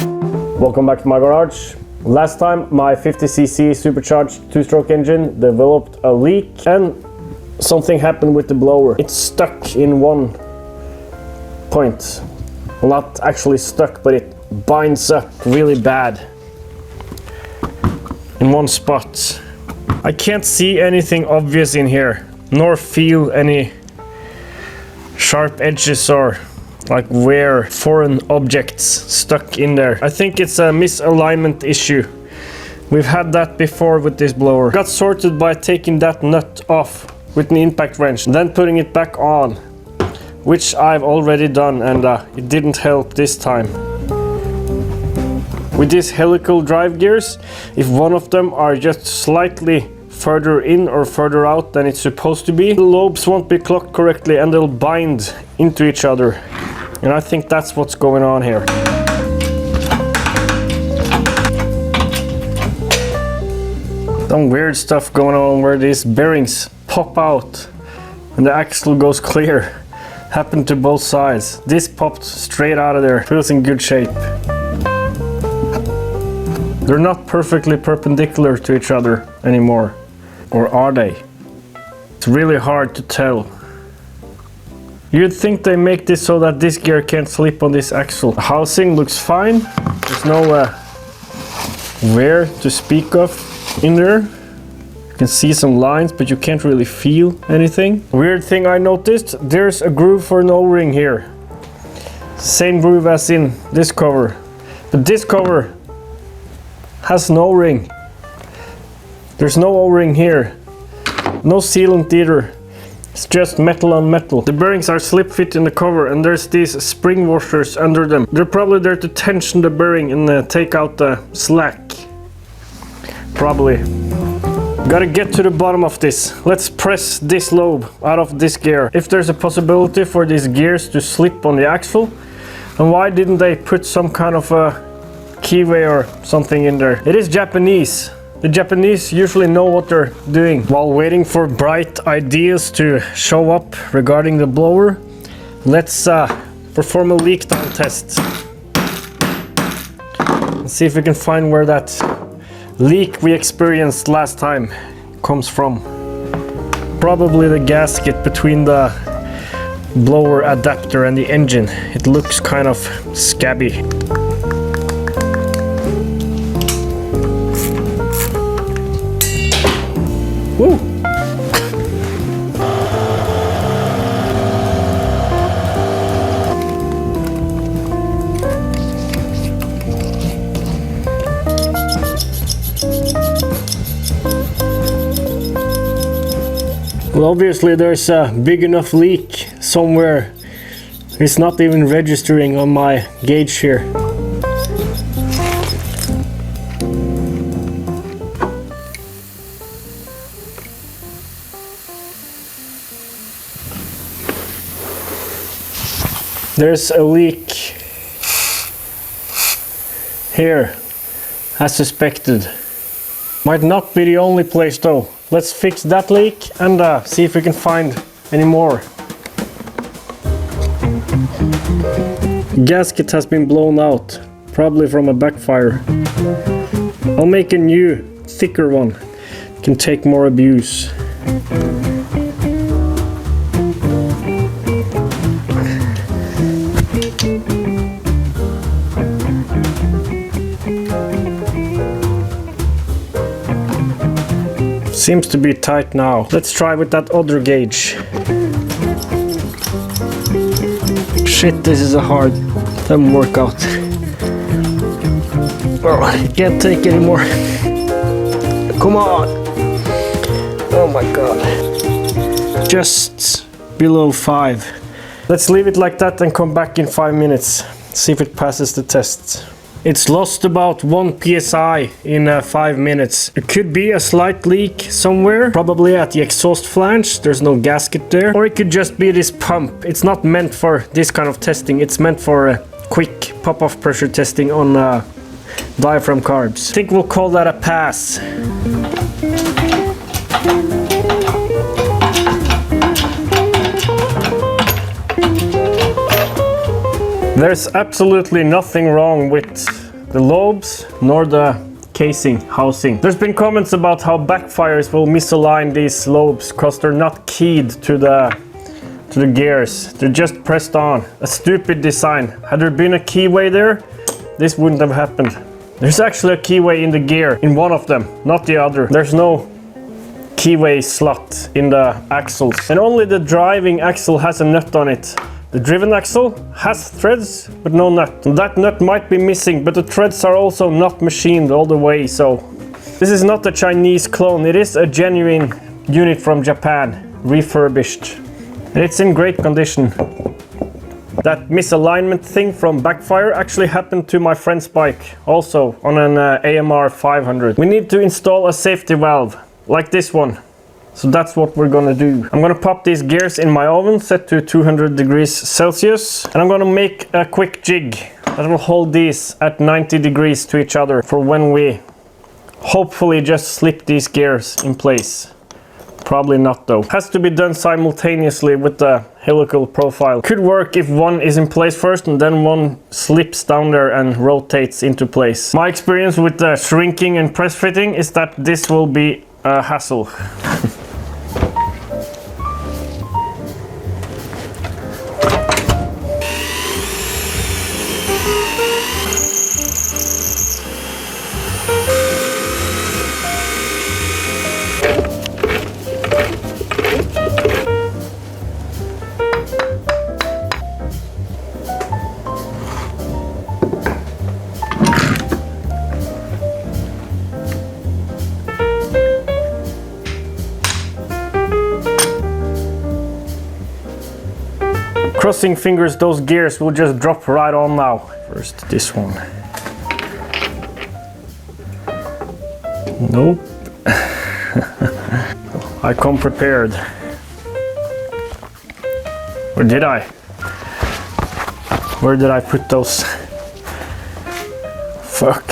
Welcome back to my garage. Last time my 50cc supercharged two-stroke engine developed a leak and something happened with the blower. It's stuck in one point. Well, not actually stuck, but it binds up really bad in one spot. I can't see anything obvious in here, nor feel any sharp edges or like wear foreign objects stuck in there. I think it's a misalignment issue. We've had that before with this blower. Got sorted by taking that nut off with an impact wrench, then putting it back on, which I've already done, and it didn't help this time. With these helical drive gears, if one of them are just slightly further in or further out than it's supposed to be, the lobes won't be clocked correctly and they'll bind into each other. And I think that's what's going on here. Some weird stuff going on where these bearings pop out and the axle goes clear. Happened to both sides. This popped straight out of there. Feels in good shape. They're not perfectly perpendicular to each other anymore. Or are they? It's really hard to tell. You'd think they make this so that this gear can't slip on this axle. The housing looks fine. There's no wear to speak of in there. You can see some lines, but you can't really feel anything. Weird thing I noticed, there's a groove for an O-ring here. Same groove as in this cover. But this cover has no O-ring. There's no O-ring here. No sealant either. It's just metal on metal. The bearings are slip fit in the cover and there's these spring washers under them. They're probably there to tension the bearing and take out the slack. Probably. Gotta get to the bottom of this. Let's press this lobe out of this gear. If there's a possibility for these gears to slip on the axle, and why didn't they put some kind of a keyway or something in there? It is Japanese. The Japanese usually know what they're doing. While waiting for bright ideas to show up regarding the blower, let's perform a leak down test. Let's see if we can find where that leak we experienced last time comes from. Probably the gasket between the blower adapter and the engine. It looks kind of scabby. Woo. Well, obviously there's a big enough leak somewhere. It's not even registering on my gauge here. There's a leak here, as suspected. Might not be the only place though. Let's fix that leak and see if we can find any more. Gasket has been blown out, probably from a backfire. I'll make a new, thicker one. It can take more abuse. Seems to be tight now. Let's try with that other gauge. Shit, this is a hard workout. Oh, I can't take anymore. Come on. Oh my god. Just below 5. Let's leave it like that and come back in 5 minutes. See if it passes the test. It's lost about 1 psi in 5 minutes. It could be a slight leak somewhere, probably at the exhaust flange. There's no gasket there. Or it could just be this pump. It's not meant for this kind of testing. It's meant for quick pop-off pressure testing on diaphragm carbs. I think we'll call that a pass. There's absolutely nothing wrong with the lobes nor the casing housing. There's been comments about how backfires will misalign these lobes because they're not keyed to the gears. They're just pressed on. A stupid design. Had there been a keyway there, this wouldn't have happened. There's actually a keyway in the gear, in one of them, not the other. There's no keyway slot in the axles. And only the driving axle has a nut on it. The driven axle has threads, but no nut. And that nut might be missing, but the threads are also not machined all the way, so... This is not a Chinese clone, it is a genuine unit from Japan, refurbished. And it's in great condition. That misalignment thing from backfire actually happened to my friend's bike, also on an AMR 500. We need to install a safety valve, like this one. So that's what we're gonna do. I'm gonna pop these gears in my oven, set to 200 degrees Celsius. And I'm gonna make a quick jig that will hold these at 90 degrees to each other for when we hopefully just slip these gears in place. Probably not though. Has to be done simultaneously with the helical profile. Could work if one is in place first and then one slips down there and rotates into place. My experience with the shrinking and press fitting is that this will be a hassle. Crossing fingers, those gears will just drop right on now. First this one. Nope. I come prepared. Or did I? Where did I put those? Fuck.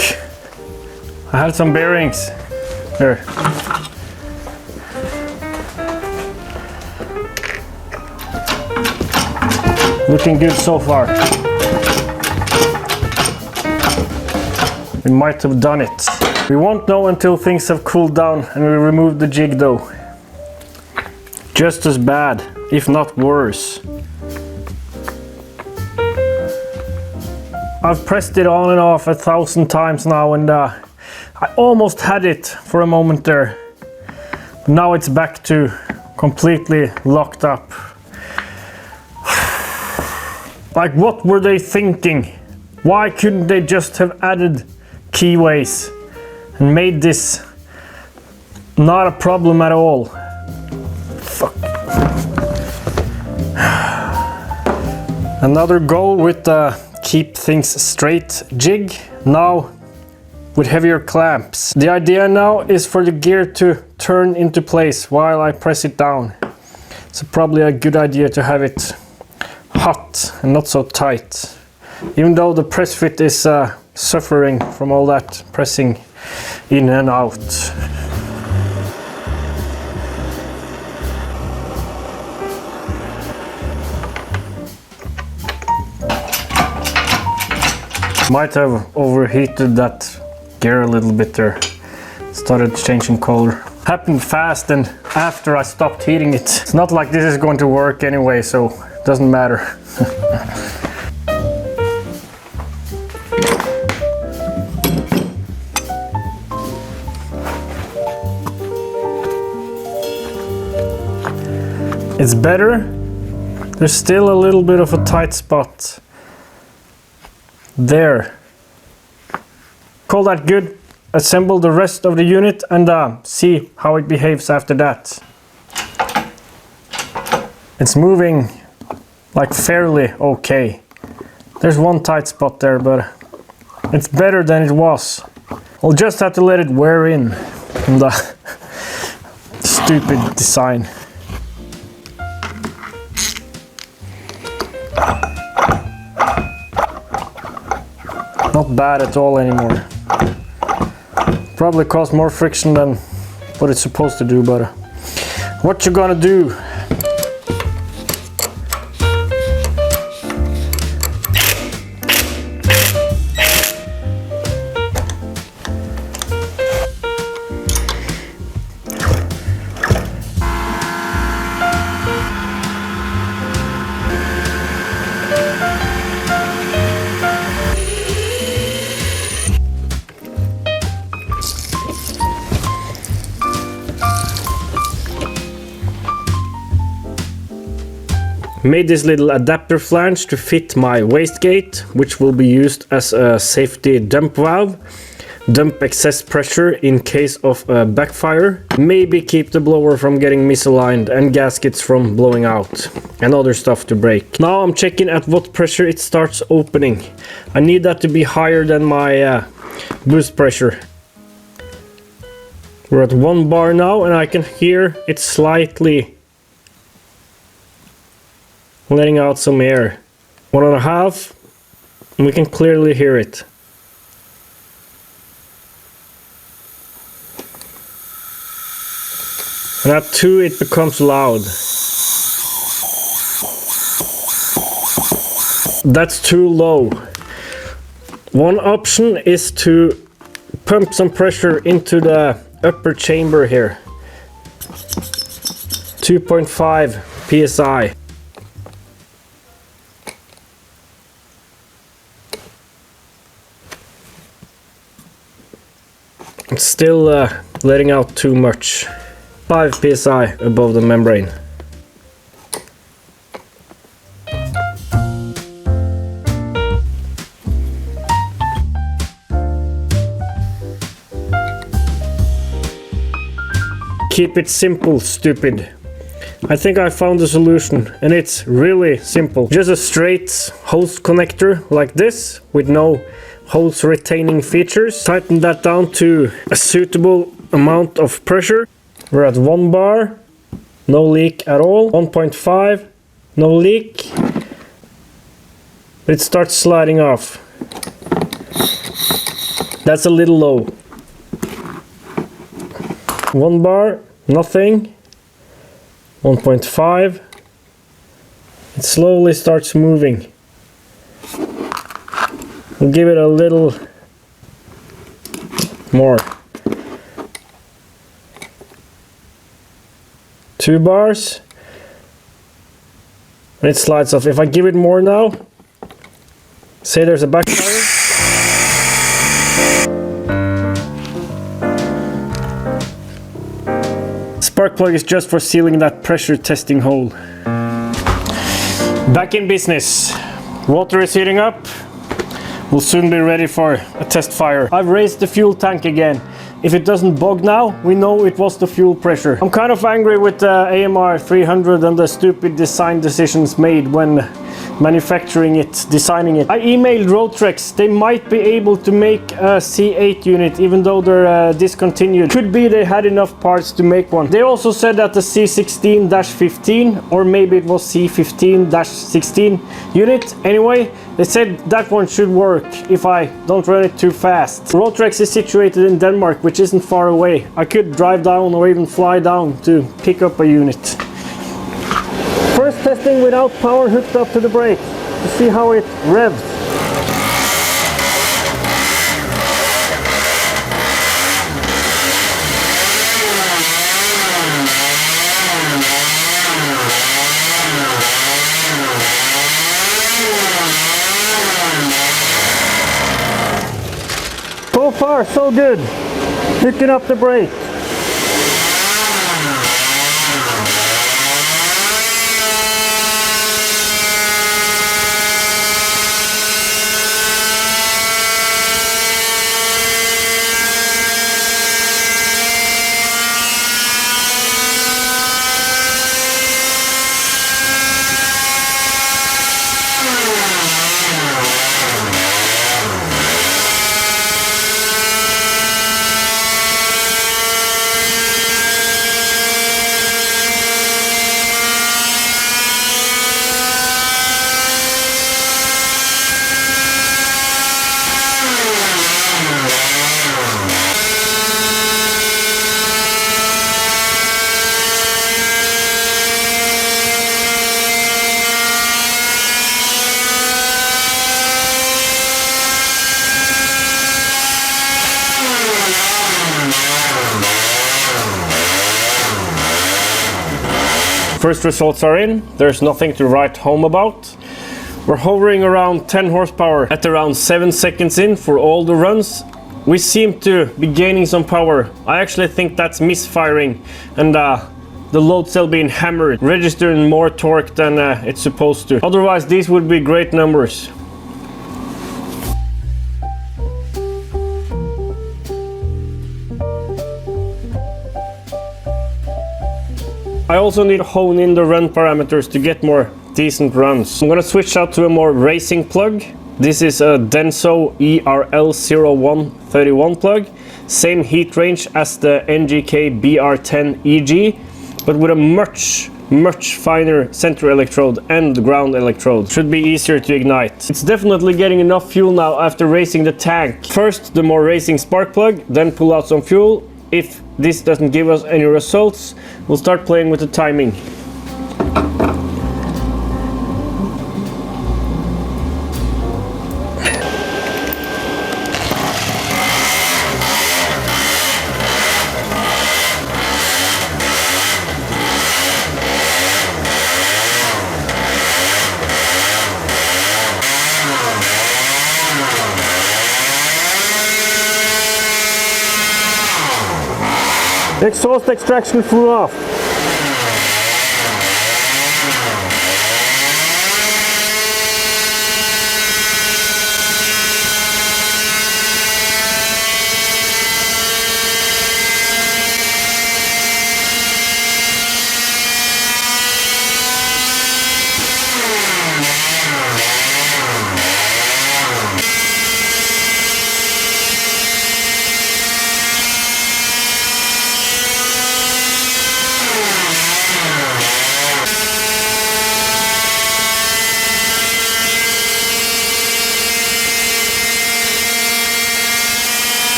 I had some bearings. There. Looking good so far. We might have done it. We won't know until things have cooled down and we remove the jig though. Just as bad, if not worse. I've pressed it on and off 1,000 times now and I almost had it for a moment there. But now it's back to completely locked up. Like, what were they thinking? Why couldn't they just have added keyways and made this not a problem at all? Fuck. Another goal with the keep things straight jig, now with heavier clamps. The idea now is for the gear to turn into place while I press it down. So probably a good idea to have it hot and not so tight, even though the press fit is suffering from all that pressing in and out. Might have overheated that gear a little bit there. Started changing color. Happened fast and after I stopped heating it. It's not like this is going to work anyway, so doesn't matter. It's better. There's still a little bit of a tight spot there. Call that good. Assemble the rest of the unit and see how it behaves after that. It's moving like fairly okay. There's one tight spot there, but it's better than it was. I'll just have to let it wear in from the stupid design. Not bad at all anymore. Probably cause more friction than what it's supposed to do, but what you gonna do? Made this little adapter flange to fit my wastegate, which will be used as a safety dump valve. Dump excess pressure in case of a backfire. Maybe keep the blower from getting misaligned and gaskets from blowing out. And other stuff to break. Now I'm checking at what pressure it starts opening. I need that to be higher than my boost pressure. We're at 1 bar now and I can hear it slightly letting out some air. 1.5, and we can clearly hear it. And at 2 it becomes loud. That's too low. One option is to pump some pressure into the upper chamber here. 2.5 psi. It's still letting out too much. 5 psi above the membrane. Keep it simple, stupid. I think I found the solution, and it's really simple. Just a straight hose connector like this with no hose retaining features. Tighten that down to a suitable amount of pressure. We're at 1 bar, no leak at all. 1.5, no leak. But it starts sliding off. That's a little low. 1 bar, nothing. 1.5. It slowly starts moving. We'll give it a little more. 2 bars. And it slides off. If I give it more now, say there's a backfire. Spark plug is just for sealing that pressure testing hole. Back in business. Water is heating up. We'll soon be ready for a test fire. I've raised the fuel tank again. If it doesn't bug now, we know it was the fuel pressure. I'm kind of angry with the AMR 300 and the stupid design decisions made when manufacturing it, designing it. I emailed Roadtrex. They might be able to make a C8 unit even though they're discontinued. Could be they had enough parts to make one. They also said that the C16-15 or maybe it was C15-16 unit. Anyway, they said that one should work if I don't run it too fast. Roadtrex is situated in Denmark, which isn't far away. I could drive down or even fly down to pick up a unit. First testing without power hooked up to the brake to see how it revs. So far, so good. Hooking up the brake. First results are in. There's nothing to write home about. We're hovering around 10 horsepower at around 7 seconds in for all the runs. We seem to be gaining some power. I actually think that's misfiring and the load cell being hammered, registering more torque than it's supposed to. Otherwise, these would be great numbers. I also need to hone in the run parameters to get more decent runs. I'm gonna switch out to a more racing plug. This is a Denso ERL0131 plug. Same heat range as the NGK BR10 EG, but with a much finer center electrode and ground electrode. Should be easier to ignite. It's definitely getting enough fuel now after racing the tank. First the more racing spark plug, then pull out some fuel. If this doesn't give us any results, we'll start playing with the timing. The exhaust extraction flew off.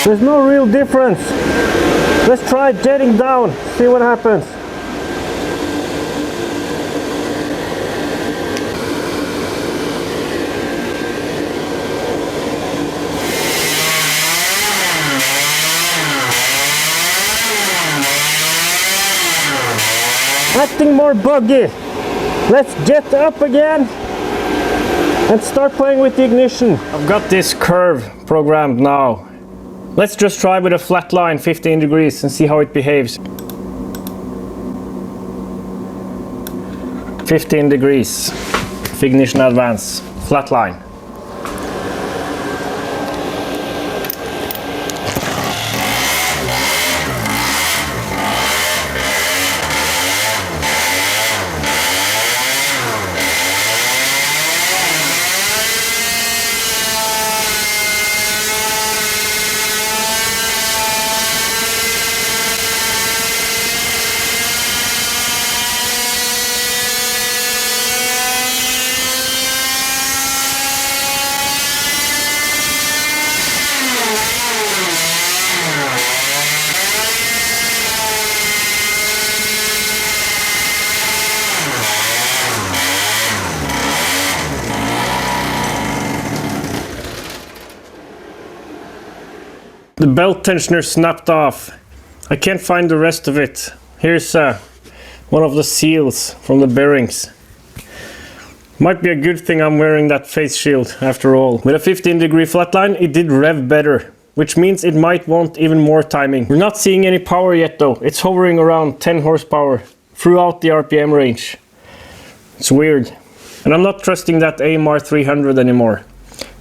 There's no real difference. Let's try jetting down, see what happens. Acting more buggy. Let's jet up again and start playing with the ignition. I've got this curve programmed now. Let's just try with a flat line 15 degrees and see how it behaves. 15 degrees. Ignition advance. Flat line. The belt tensioner snapped off. I can't find the rest of it. Here's one of the seals from the bearings. Might be a good thing I'm wearing that face shield after all. With a 15-degree flatline, it did rev better, which means it might want even more timing. We're not seeing any power yet though. It's hovering around 10 horsepower throughout the RPM range. It's weird. And I'm not trusting that AMR 300 anymore.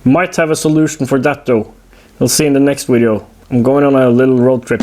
Might have a solution for that though. We'll see in the next video. I'm going on a little road trip.